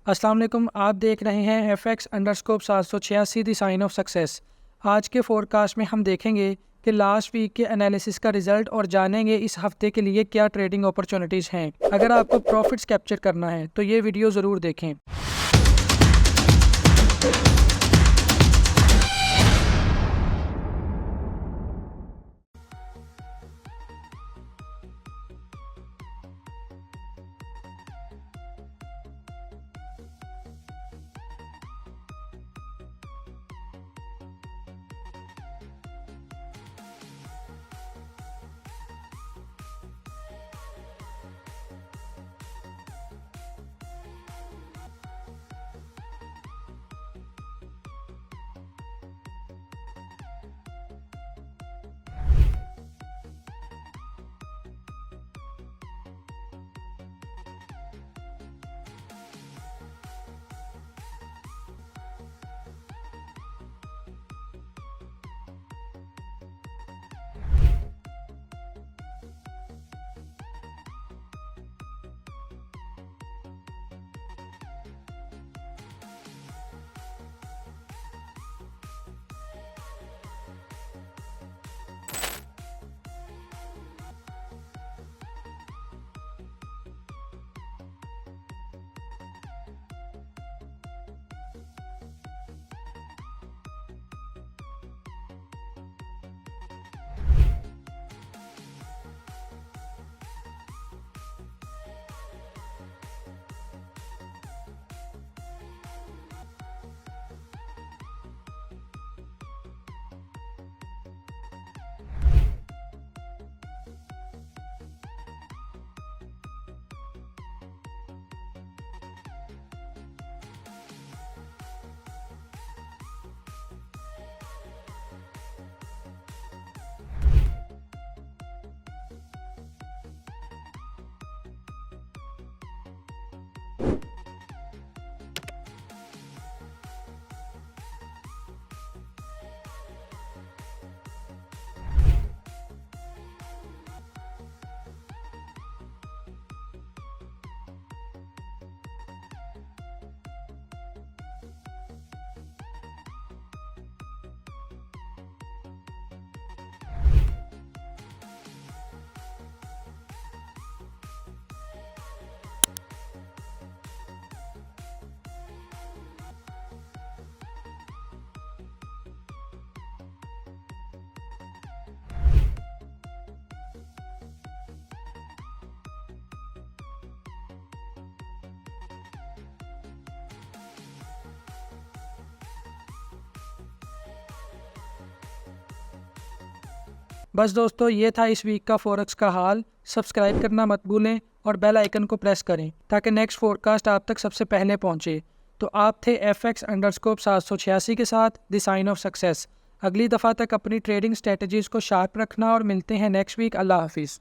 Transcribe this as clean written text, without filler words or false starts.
अस्सलाम वालेकुम। आप देख रहे हैं FX_786 the sign of success. आज के फोरकास्ट में हम देखेंगे कि लास्ट वीक के एनालिसिस का रिजल्ट और जानेंगे इस हफ्ते के लिए क्या ट्रेडिंग अपॉर्चुनिटीज़ हैं। अगर आपको प्रॉफिट्स कैप्चर करना है तो ये वीडियो ज़रूर देखें। बस दोस्तों, ये था इस वीक का फॉरेक्स का हाल। सब्सक्राइब करना मत भूलें और बेल आइकन को प्रेस करें ताकि नेक्स्ट फोरकास्ट आप तक सबसे पहले पहुंचे। तो आप थे FX_786 के साथ द साइन ऑफ सक्सेस। अगली दफ़ा तक अपनी ट्रेडिंग स्ट्रेटजीज़ को शार्प रखना और मिलते हैं नेक्स्ट वीक। अल्लाह हाफिज़।